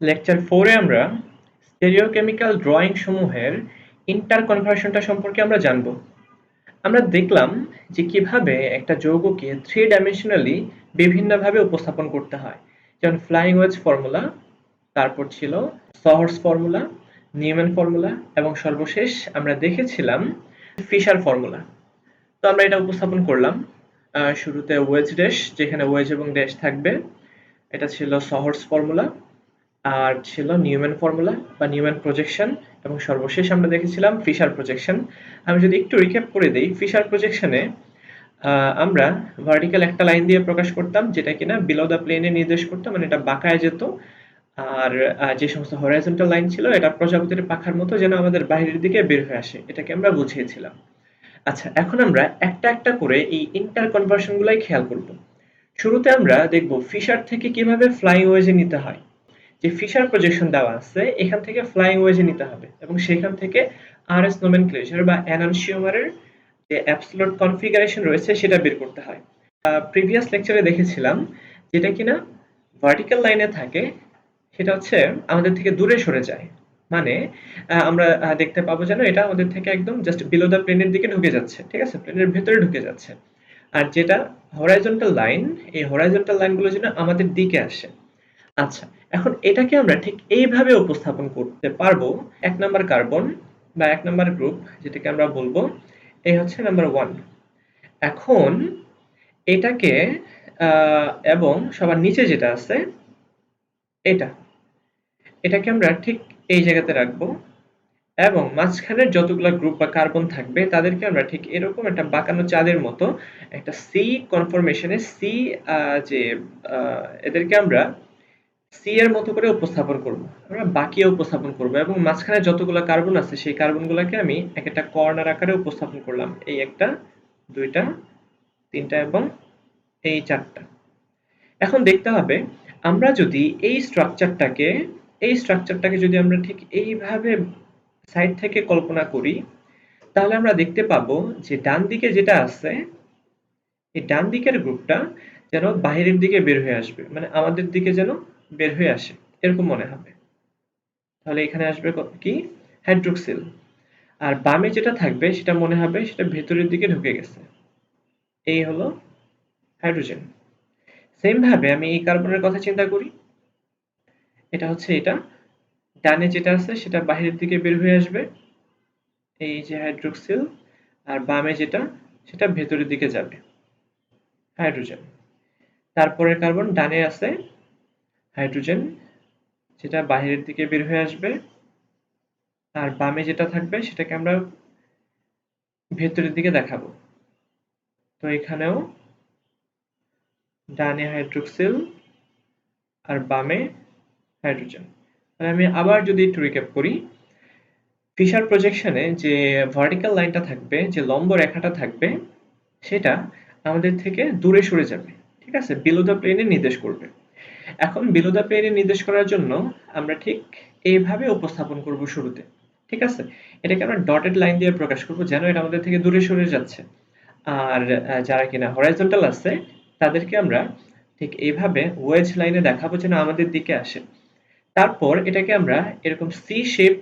Lecture 4 এ আমরা স্টেরিওকেমিক্যাল drawing সমূহের ইন্টারকনভার্সনটা সম্পর্কে আমরা জানব। আমরা দেখলাম যে কিভাবে একটা যৌগকে 3 ডাইমেনশনালি বিভিন্নভাবে উপস্থাপন করতে হয়, যেমন ফ্লাইং ওয়েজ ফর্মুলা, তারপর ছিল সহর্স ফর্মুলা, নিউম্যান ফর্মুলা এবং সর্বশেষ আমরা দেখেছিলাম ফিশার ফর্মুলা। তো আমরা এটা উপস্থাপন করলাম। শুরুতে ওয়েজ ড্যাশ, যেখানে ওয়েজ এবং ড্যাশ থাকবে, এটা ছিল সহর্স ফর্মুলা, আর ছিল নিউম্যান ফর্মুলা বা নিউম্যান প্রজেকশন, এবং সর্বশেষ আমরা দেখেছিলাম ফিশার প্রজেকশন। আমি যদি একটু রিক্যাপ করে দেই, ফিশার প্রজেকশনে আমরা ভার্টিক্যাল একটা লাইন দিয়ে প্রকাশ করতাম, যেটা কিনা বিলো দ্য প্লেনে নির্দেশ করতো, মানে এটা বাঁকায় যেত। আর যে সমস্ত হরাইজন্টাল লাইন ছিল, এটা প্রজাপতির পাখার মতো যেন আমাদের বাইরের দিকে বের হয়ে আসে, এটাকে আমরা বুঝিয়েছিলাম। আচ্ছা, এখন আমরা একটা একটা করে এই ইন্টার কনভার্সন গুলাই খেয়াল করব। শুরুতে আমরা দেখব ফিশার থেকে কিভাবে ফ্লাইং ওয়েজে নিতে হয়। যে ফিশার প্রজেকশন দেওয়া আছে, এখান থেকে ফ্লাইং ওয়েজে নিতে হবে এবং সেখান থেকে আরএস নোমেনক্লেচার বা এনানসিওমারের যে অ্যাবসোলিউট কনফিগারেশন রয়েছে সেটা বের করতে হয়। প্রিভিয়াস লেকচারে দেখেছিলাম যেটা কিনা ভার্টিক্যাল লাইনে থাকে, সেটা হচ্ছে আমাদের থেকে দূরে সরে যায়। মানে আমরা দেখতে পাবো যেন এটা আমাদের থেকে একদম জাস্ট বিলো দ্য প্লেনের দিকে ঢুকে যাচ্ছে, ঠিক আছে, প্লেনের ভেতরে ঢুকে যাচ্ছে। আর যেটা হরাইজন্টাল লাইন, এই হরাইজন্টাল লাইনগুলো যেন আমাদের দিকে আসে। আচ্ছা, এখন এটাকে আমরা ঠিক এইভাবে উপস্থাপন করতে পারবো। ১ নাম্বার কার্বন বা ১ নাম্বার গ্রুপ, যেটাকে আমরা বলবো এই হচ্ছে নাম্বার 1। এখন এটাকে এবং সবার নিচে যেটা আছে এটা, এটাকে আমরা ঠিক এই জায়গাতে রাখবো এবং মাঝখানের যতগুলা গ্রুপ বা কার্বন থাকবে তাদেরকে আমরা ঠিক এরকম একটা বাঁকানো চাঁদের মতো একটা সি কনফরমেশনে সি, যে এদেরকে আমরা সি এর মতো করে উপস্থাপন করব। আমরা বাকিও উপস্থাপন করব এবং মাঝখানে যতগুলো কার্বন আছে সেই কার্বনগুলোকে আমি একটা কর্নার আকারে উপস্থাপন করলাম। এই একটা, দুইটা, তিনটা এবং এই চারটা। এখন দেখতে হবে আমরা যদি এই স্ট্রাকচারটাকে যদি আমরা ঠিক এইভাবে সাইড থেকে কল্পনা করি, তাহলে আমরা দেখতে পাবো যে ডান দিকে যেটা আছে, এই ডান দিকের গ্রুপটা যেন বাইরের দিকে বের হয়ে আসবে, মানে আমাদের দিকে যেন বের হয়ে আসে, এরকম মনে হবে। তাহলে এখানে আসবে কি, হাইড্রোক্সিল। আর বামে যেটা থাকবে সেটা মনে হবে সেটা ভেতরের দিকে ঢুকে গেছে, এই হলো হাইড্রোজেন। সেম ভাবে আমি এই কার্বনের কথা চিন্তা করি, এটা হচ্ছে এটা, ডানে যেটা আছে সেটা বাইরের দিকে বের হয়ে আসবে, এই যে হাইড্রোক্সিল। আর বামে যেটা সেটা ভেতরের দিকে যাবে, হাইড্রোজেন। তারপরের কার্বন ডানে আছে হাইড্রোজেন, যেটা বাইরের দিকে বের হয়ে আসবে। আর বামে যেটা থাকবে সেটাকে আমরা ভেতরের দিকে দেখাবো। তো এখানেও ডানে হাইড্রোক্সিল আর বামে হাইড্রোজেন। তাহলে আমি আবার যদি একটু রিক্যাপ করি, ফিশার প্রজেকশনে যে ভার্টিক্যাল লাইনটা থাকবে, যে লম্ব রেখাটা থাকবে, সেটা আমাদের থেকে দূরে সরে যাবে, ঠিক আছে, বিলো দ্য প্লেনে নির্দেশ করবে। এখন বিলো দ্য প্লেনে নির্দেশ করার জন্য আমরা ঠিক এইভাবে উপস্থাপন করব শুরুতে, ঠিক আছে। এটাকে আমরা ডটেড লাইন দিয়ে প্রকাশ করব যেন এটা আমাদের থেকে দূরে সরে যাচ্ছে। আর যারা কিনা হরাইজন্টাল আছে তাদেরকে আমরা ঠিক এইভাবে ওয়েজ লাইনে দেখাবো যেন আমাদের দিকে আসে। তারপর এটাকে আমরা এরকম সি শেপ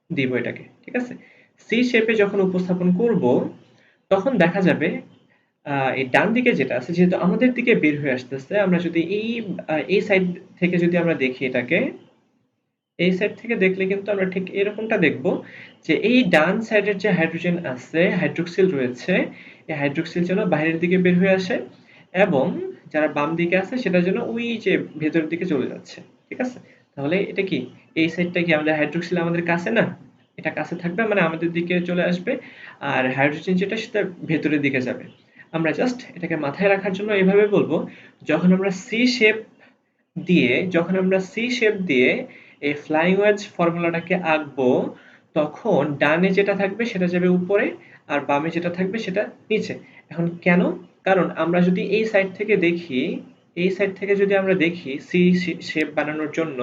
দিব এটাকে, ঠিক আছে। সি শেপে যখন উপস্থাপন করব তখন দেখা যাবে এই ডান দিকে যেটা আছে যেহেতু আমাদের দিকে বের হয়ে আসতেছে, আমরা যদি এই সাইড থেকে যদি আমরা দেখি এটাকে, এই সাইড থেকে দেখলে কিন্তু আমরা ঠিক এরকমটা দেখব যে এই ডান সাইডের যে হাইড্রোজেন আছে, হাইড্রোক্সিল রয়েছে, এই হাইড্রোক্সিল যেন বাইরের দিকে বের হয়ে আসে এবং যারা বাম দিকে আছে সেটা যেন ওই যে ভেতরের দিকে চলে যাচ্ছে, ঠিক আছে। তাহলে এটা কি, এই সাইডটা কি আমাদের হাইড্রোক্সিল আমাদের কাছে না, এটা কাছে থাকবে মানে আমাদের দিকে চলে আসবে। আর হাইড্রোজেন যেটা সেটা ভেতরের দিকে যাবে। আমরা জাস্ট এটাকে মাথায় রাখার জন্য এইভাবে বলবো, যখন আমরা সি শেপ দিয়ে এই ফ্লাইং ওয়েজ ফর্মুলাটাকে আঁকবো, তখন ডানে যেটা থাকবে সেটা যাবে উপরে আর বামে যেটা থাকবে সেটা নিচে। এখন কেন? কারণ আমরা যদি এই সাইড থেকে দেখি, এই সাইড থেকে যদি আমরা দেখি সি শেপ বানানোর জন্য,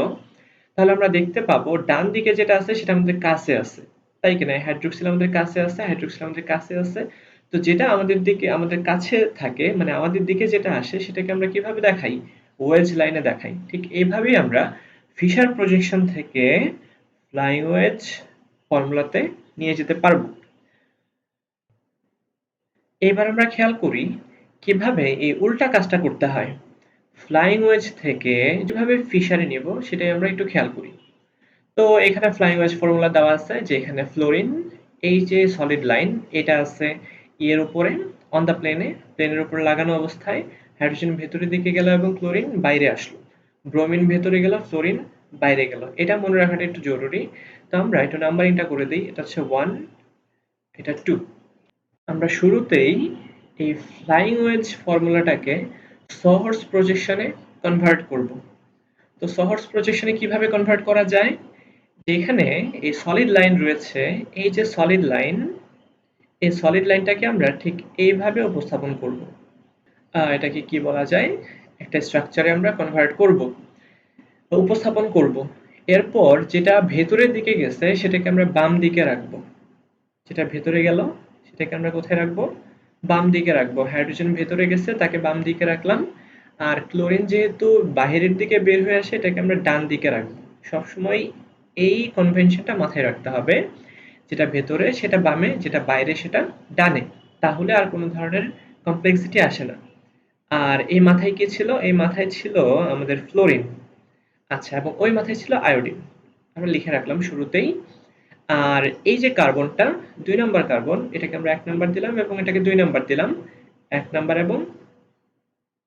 তাহলে আমরা দেখতে পাবো ডান দিকে যেটা আছে সেটা আমাদের কাছে আছে, তাই কিনা, হাইড্রোক্সিল আমাদের কাছে আছে, হাইড্রোক্সিল আমাদের কাছে আছে। তো যেটা আমাদের দিকে আমাদের কাছে থাকে, মানে আমাদের দিকে যেটা আসে সেটাকে আমরা কিভাবে দেখাই, ওয়েজ লাইনে দেখাই। ঠিক এইভাবেই আমরা ফিশার প্রজেকশন থেকে ফ্লাইং ওয়েজ ফর্মুলাতে নিয়ে যেতে পারবো। এবার আমরা খেয়াল করি কিভাবে এই উল্টা কাজটা করতে হয়। ফ্লাইং ওয়েজ থেকে যেভাবে ফিশারে নেব সেটাই আমরা একটু খেয়াল করি। তো এখানে ফ্লাইং ওয়েজ ফর্মুলা দেওয়া আছে যে এখানে ফ্লোরিন, এই যে সলিড লাইন এটা আছে এর উপরে অন দ্য প্লেনের উপর লাগানো অবস্থায় হাইড্রোজেন ভেতরের দিকে গেল এবং ক্লোরিন বাইরে আসলো, ব্রোমিন ভেতরে গেল, ফ্লোরিন বাইরে গেল। এটা মনে রাখাটা একটু জরুরি। তো আমরা একটু নাম্বারিংটা করে দিই। এটা হচ্ছে 1, এটা 2। আমরা শুরুতেই এই ফ্লাইং ওয়েজ ফর্মুলাটাকে সহর্স প্রজেকশনে কনভার্ট করব। তো সহর্স প্রজেকশনে কিভাবে কনভার্ট করা যায়? যেখানে এই সলিড লাইন রয়েছে, এই যে সলিড লাইন, এই সলিড লাইনটাকে আমরা ঠিক এইভাবে উপস্থাপন করব। এটাকে কি বলা যায়? একটা স্ট্রাকচারে আমরা কনভার্ট করব, উপস্থাপন করব। এরপর যেটা ভেতরের দিকে গেছে সেটাকে আমরা বাম দিকে রাখবো। যেটা ভেতরে গেল সেটাকে আমরা কোথায় রাখবো? বাম দিকে রাখবো। হাইড্রোজেন ভেতরে গেছে তাকে বাম দিকে রাখলাম। আর ক্লোরিন যেহেতু বাহিরের দিকে বের হয়ে আসে এটাকে আমরা ডান দিকে রাখবো। সবসময় এই কনভেনশনটা মাথায় রাখতে হবে, যেটা ভেতরে সেটা বামে, যেটা বাইরে সেটা ডানে। তাহলে আর কোনো ধরনের কমপ্লেক্সিটি আসে না। আর এই মাথায় কি ছিল? এই মাথায় ছিল আমাদের ফ্লোরিন। আচ্ছা, এবং ওই মাথায় ছিল আয়োডিন। আমরা লিখে রাখলাম শুরুতেই। আর এই যে কার্বনটা 2 নাম্বার কার্বন, এটাকে আমরা 1 নাম্বার দিলাম এবং এটাকে 2 নাম্বার দিলাম। 1 নাম্বার এবং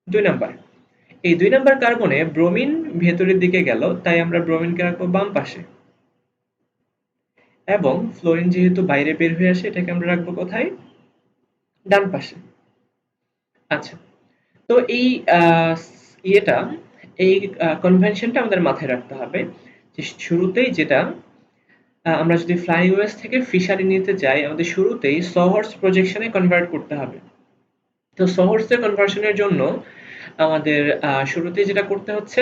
2 নাম্বার। এই 2 নাম্বার কার্বনে ব্রোমিন ভেতরের দিকে গেল, তাই আমরা ব্রোমিনকে রাখবো বাম পাশে। এবং ফ্লোরিন যেহেতু বাইরে বের হয়ে আসে এটাকে আমরা রাখবো কোথায়? ডান পাশে। আচ্ছা, তো এই ইয়েটা, এই কনভেনশনটা আমাদের মাথায় রাখতে হবে যে শুরুতেই যেটা আমরা যদি ফ্লাই ওয়েস থেকে ফিশারি নিতে যাই আমাদের শুরুতেই সহর্স প্রজেকশনে কনভার্ট করতে হবে। তো সহর্সে কনভার্সনের জন্য আমাদের শুরুতেই যেটা করতে হচ্ছে,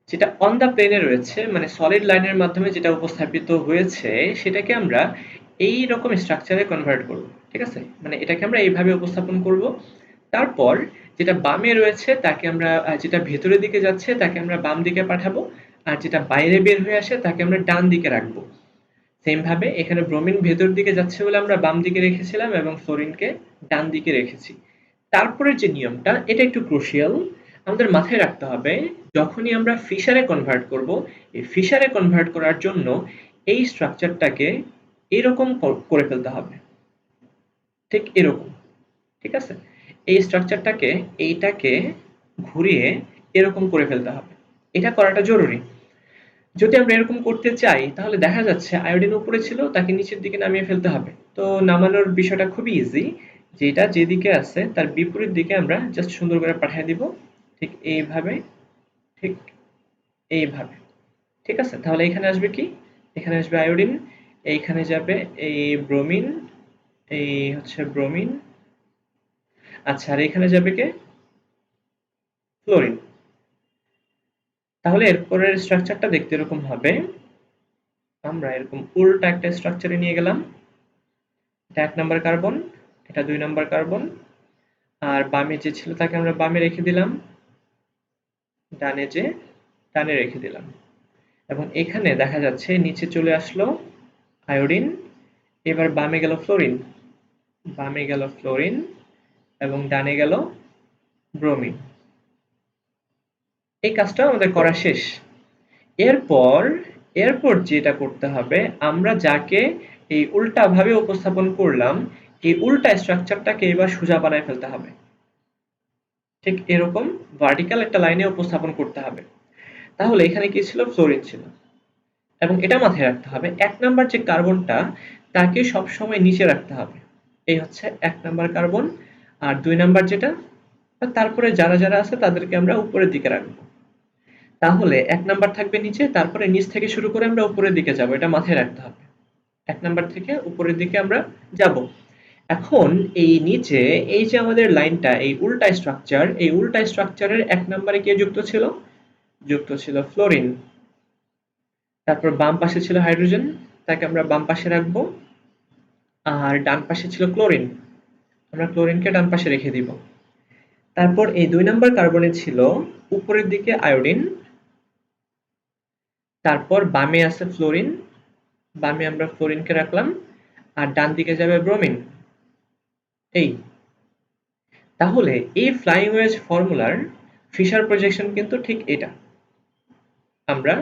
যেটা অন দ্য প্লেনে রয়েছে মানে সলিড লাইনের মাধ্যমে যেটা উপস্থাপিত হয়েছে সেটাকে আমরা এই রকম স্ট্রাকচারে কনভার্ট করব। ঠিক আছে? মানে এটাকে আমরা এইভাবে উপস্থাপন করব। তারপর যেটা বামে রয়েছে তাকে আমরা যেটা ভেতরের দিকে যাচ্ছে তাকে আমরা বাম দিকে পাঠাবো। আর যেটা বাইরে বের হয়ে আসে তাকে আমরা ডান দিকে রাখবো। সেম ভাবে এখানে ব্রোমিন ভেতর দিকে যাচ্ছে বলে আমরা বাম দিকে রেখেছিলাম এবং ফ্লোরিনকে ডান দিকে রেখেছি। তারপরের যে নিয়মটা এটা একটু ক্রুশিয়াল, আমাদের মাথায় রাখতে হবে যখনই আমরা ফিশারে কনভার্ট করব, এই ফিশারে কনভার্ট করার জন্য এই স্ট্রাকচারটাকে এরকম করে ফেলতে হবে, ঠিক এরকম। ঠিক আছে? এই স্ট্রাকচারটাকে এইটাকে ঘুরিয়ে এরকম করে ফেলতে হবে। এটা করাটা জরুরি। যদি আমরা এরকম করতে চাই তাহলে দেখা যাচ্ছে আয়োডিন উপরে ছিল তাকে নিচের দিকে নামিয়ে ফেলতে হবে। তো নামানোর বিষয়টা খুবই ইজি। যেটা যেদিকে আছে তার বিপরীত দিকে আমরা জাস্ট সুন্দর করে পাঠিয়ে দিব। ঠিক এইভাবে, ঠিক এইভাবে। ঠিক আছে? তাহলে এখানে আসবে কি? এখানে আসবে আয়োডিন, এইখানে যাবে এই ব্রোমিন, এই হচ্ছে ব্রোমিন। আচ্ছা, আর এখানে যাবে কে? ফ্লোরিন। তাহলে এরপরের স্ট্রাকচারটা দেখতে এরকম হবে। আমরা এরকম উল্টা একটা স্ট্রাকচারে নিয়ে গেলাম। এটা 1 নাম্বার কার্বন, এটা 2 নাম্বার কার্বন। আর বামে যে ছিল তাকে আমরা বামে রেখে দিলাম, ডানে যে ডানে রেখে দিলাম। এবং এখানে দেখা যাচ্ছে নিচে চলে আসলো আয়োডিন, এবার বামে গেল ফ্লোরিন, বামে গেল ফ্লোরিন এবং ডানে গেল ব্রোমিন। এই কাজটা আমাদের করা শেষ। এরপর এরপর যেটা করতে হবে, আমরা যাকে এই উল্টা ভাবে উপস্থাপন করলাম এই উল্টা স্ট্রাকচারটাকে এবার সোজা বানায় ফেলতে হবে। ঠিক এরকম ভার্টিক্যাল একটা লাইনে উপস্থাপন করতে হবে। তাহলে এখানে কি ছিল? ফ্লোরিন ছিল। এবং এটা মাথায় রাখতে হবে 1 নাম্বার যে কার্বনটা তাকে সবসময় নিচে রাখতে হবে। এই হচ্ছে 1 নাম্বার কার্বন। আর 2 নাম্বার যেটা, তারপরে যারা যারা আছে তাদেরকে আমরা উপরের দিকে রাখবো। তাহলে 1 নাম্বার থাকবে নিচে, তারপরে নিচ থেকে শুরু করে আমরা উপরের দিকে যাব। এটা মাথায় রাখতে হবে। 1 নাম্বার থেকে উপরের দিকে আমরা যাব। এখন এই নিচে এই যে আমাদের লাইনটা, এই উল্টা স্ট্রাকচার, এই উল্টা স্ট্রাকচারের 1 নাম্বারে কে যুক্ত ছিল? যুক্ত ছিল ফ্লোরিন। তারপর বাম পাশে ছিল হাইড্রোজেন, তাকে আমরা বাম পাশে রাখবো। আর ডান পাশে ছিল ক্লোরিন, আমরা ক্লোরিনকে ডান পাশে রেখে দিব। তারপর এই 2 নাম্বার কার্বনে ছিল উপরের দিকে আয়োডিন, তারপর বামে আছে ফ্লোরিন, বামে আমরা ফ্লোরিনকে রাখলাম, আর ডান দিকে যাবে ব্রোমিন। এই তাহলে এই ফ্লাইং ওয়েজ ফর্মুলার ফিশার প্রজেকশন কিন্তু ঠিক এটা। আমরা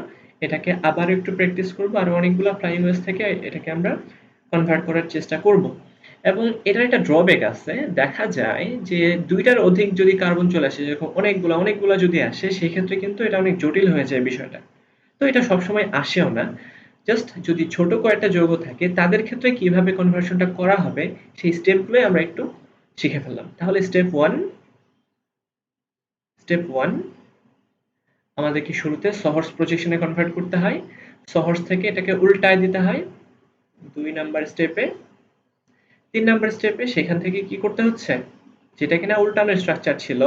এটাকে আবার একটু প্র্যাকটিস করব, আর অনেকগুলো ফ্লাইং ওয়েজ থেকে এটাকে আমরা কনভার্ট করার চেষ্টা করব। এবং এটার একটা ড্রব্যাক আছে, দেখা যায় যে 2টার অধিক যদি কার্বন চলে আসে, যেরকম অনেকগুলা যদি আসে, সেক্ষেত্রে কিন্তু এটা অনেক জটিল হয়ে যায় বিষয়টা। তো এটা সবসময় আসেও না। জাস্ট যদি ছোট কয়েকটা যৌগ থাকে, তাদের ক্ষেত্রে কিভাবে কনভার্সনটা করা হবে সেই স্টেপগুলো আমরা একটু শিখে ফেললাম। তাহলে স্টেপ 1 আমাদেরকে শুরুতে সহর্স প্রজেকশনে কনভার্ট করতে হয়, সহর্স থেকে এটাকে উল্টায় দিতে হয় 2 নাম্বার স্টেপে। 3 নাম্বার স্টেপে সেখান থেকে কি করতে হচ্ছে, যেটা কিনা উল্টানো স্ট্রাকচার ছিল,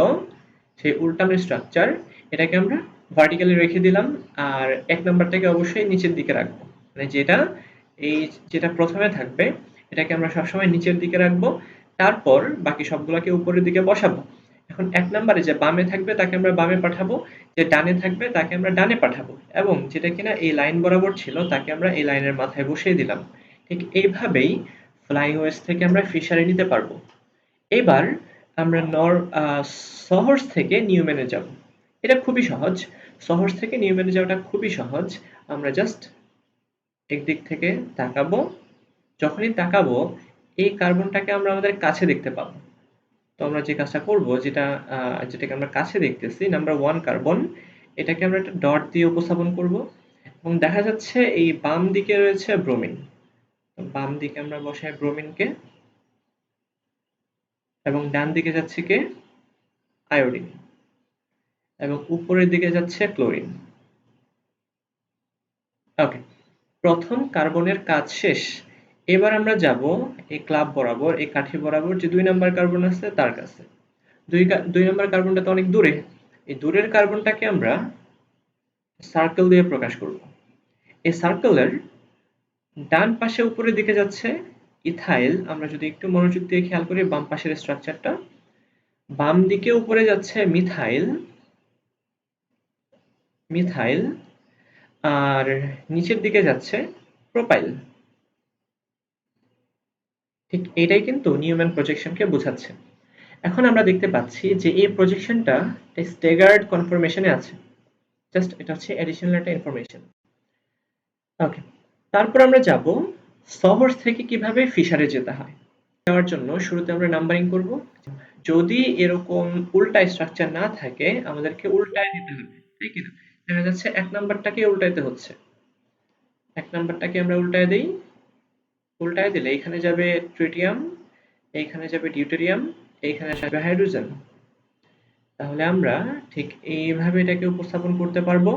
সেই উল্টানো স্ট্রাকচার এটাকে আমরা ভার্টিক্যালি রেখে দিলাম, আর 1 নাম্বারটাকে অবশ্যই নিচের দিকে রাখবো। মানে যেটা প্রথমে থাকবে এটাকে আমরা সবসময় নিচের দিকে রাখবো, তারপর বাকি সবগুলোকে উপরের দিকে বসাবো। এখন 1 নাম্বারে যে বামে থাকবে তাকে আমরা বামে পাঠাবো, যে ডানে থাকবে তাকে আমরা ডানে পাঠাবো, এবং যেটা কিনা এই লাইন বরাবর ছিল তাকে আমরা এই লাইনের মাথায় বসিয়ে দিলাম। ঠিক এইভাবেই ফ্লাইং ওয়েজ থেকে আমরা ফিশারে নিতে পারবো। এবার আমরা সহর্স থেকে নিউম্যানে যাব। এটা খুবই সহজ। সহর্স থেকে নিউম্যানে যাওয়াটা খুবই সহজ। আমরা জাস্ট একদিক থেকে তাকাবো, যখনই তাকাবো এই কার্বনটাকে আমরা আমাদের কাছে দেখতে পাবো। তো আমরা যে কাজটা করব, যেটাকে আমরা কাছে দেখতেছি, নাম্বার 1 কার্বন, এটাকে আমরা একটা ডট দিয়ে উপস্থাপন করব, এবং দেখা যাচ্ছে এই বাম দিকে রয়েছে ব্রোমিন। বাম দিকে আমরা বসাই ব্রোমিনকে, এবং ডান দিকে যাচ্ছে কে, আয়োডিন, এবং উপরের দিকে যাচ্ছে ক্লোরিন। ওকে, প্রথম কার্বনের কাজ শেষ। এবার আমরা যাব এই ক্লাব বরাবর, এই কাঠি বরাবর যে 2 নাম্বার কার্বন আছে তার কাছে। 2 নাম্বার কার্বনটা তো অনেক দূরে, এই দূরের কার্বনটাকে আমরা সার্কেল দিয়ে প্রকাশ করব। এই সার্কেলের ডান পাশে উপরের দিকে যাচ্ছে ইথাইল। আমরা যদি একটু মনোযোগ দিয়ে খেয়াল করি বাম পাশের স্ট্রাকচারটা, বাম দিকে উপরে যাচ্ছে মিথাইল, মিথাইল, আর নিচের দিকে যাচ্ছে প্রোপাইল। ঠিক এটাই কিন্তু নিউম্যান প্রজেকশনকে বোঝাচ্ছে। এখন আমরা দেখতে পাচ্ছি যে এই প্রজেকশনটা স্ট্যাগার্ড কনফরমেশনে আছে। জাস্ট এটা হচ্ছে অ্যাডিশনাল একটা ইনফরমেশন। ওকে, তারপর আমরা যাব সহর্স থেকে কিভাবে ফিশারে যেতে হয়। যাওয়ার জন্য শুরুতে আমরা নাম্বারিং করব। যদি এরকম উল্টা স্ট্রাকচার না থাকে, আমাদেরকে উল্টায় দিতে হবে, তাই কিনা? দেখা যাচ্ছে 1 নাম্বারটাকে উল্টাইতে হচ্ছে। 1 নাম্বারটাকে আমরা উল্টায় দেই, উল্টায় দিলে এখানে যাবে ট্রিটিয়াম, এইখানে যাবে ডিউটেরিয়াম, এইখানে যাবে হাইড্রোজেন। তাহলে আমরা ঠিক এইভাবে এটাকে উপস্থাপন করতে পারবো।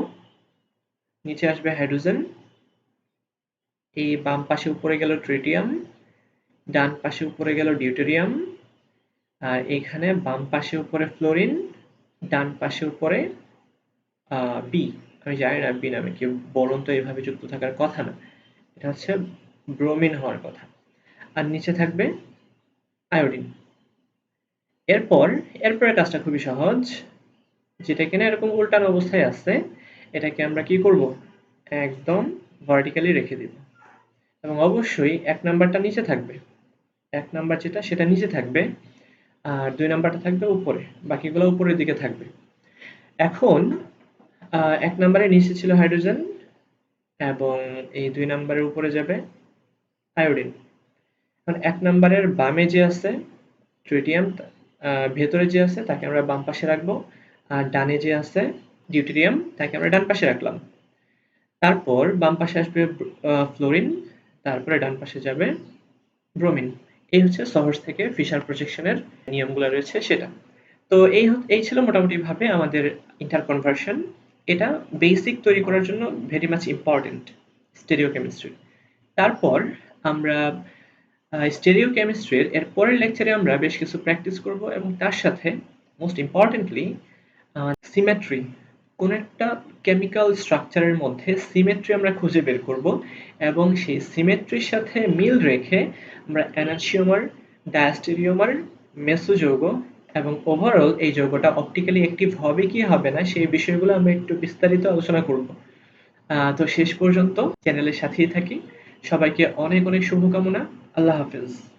নিচে আসবে হাইড্রোজেন, এই বাম পাশে উপরে গেল ট্রিটিয়াম, ডান পাশে উপরে গেল ডিউটেরিয়াম, আর এখানে বাম পাশে উপরে ফ্লোরিন, ডান পাশে উপরে বি। আমি জানি না বি নামে কি, বলুন তো এইভাবে যুক্ত থাকার কথা না, এটা হচ্ছে ব্রোমিন হওয়ার কথা। আর নিচে থাকবে আয়োডিন। এরপরের কাজটা খুবই সহজ, যেটা কিনা এরকম উল্টানো অবস্থায় আছে, এটাকে আমরা কি করব, একদম ভার্টিক্যালি রেখে দিব, এবং অবশ্যই 1 নাম্বারটা নিচে থাকবে। 1 নাম্বার যেটা সেটা নিচে থাকবে, আর 2 নাম্বারটা থাকবে উপরে, বাকিগুলো উপরের দিকে থাকবে। এখন 1 নাম্বারের নিচে ছিল হাইড্রোজেন, এবং এই 2 নাম্বারের উপরে যাবে আয়োডিন। এখন 1 নাম্বারের বামে যে আছে ট্রিটিয়াম, ভেতরে যে আছে তাকে আমরা বাম পাশে রাখবো, আর ডানে যে আছে ডিউটেরিয়াম তাকে আমরা ডান পাশে রাখলাম। তারপর বাম পাশে আসবে ফ্লোরিন, তারপরে ডান পাশে যাবে ব্রোমিন। এই হচ্ছে সহর্স থেকে ফিশার প্রজেকশনের নিয়মগুলো রয়েছে সেটা। তো এই ছিল মোটামুটি ভাবে আমাদের ইন্টারকনভার্সন। এটা বেসিক তৈরি করার জন্য ভেরি মাচ ইম্পর্টেন্ট স্টেরিওকেমিস্ট্রি। তারপর আমরা স্টেরিওকেমিস্ট্রির এর পরের লেকচারে আমরা বেশ কিছু প্র্যাকটিস করব, এবং তার সাথে মোস্ট ইম্পর্টেন্টলি সিমেট্রি, কোন একটা কেমিক্যাল স্ট্রাকচারের মধ্যে সিমেট্রি আমরা খুঁজে বের করব, এবং সেই সিমেট্রির সাথে মিল রেখে আমরা এনানসিওমার, ডায়াস্টেরিওমার, মেসোযৌগ এবং ওভারঅল এই যৌগটা অপটিক্যালি অ্যাক্টিভ হবে কি হবে না সেই বিষয়গুলো আমরা একটু বিস্তারিত আলোচনা করব। তো শেষ পর্যন্ত চ্যানেলের সাথেই থাকি। সবাইকে অনেক অনেক শুভকামনা। আল্লাহ হাফেজ।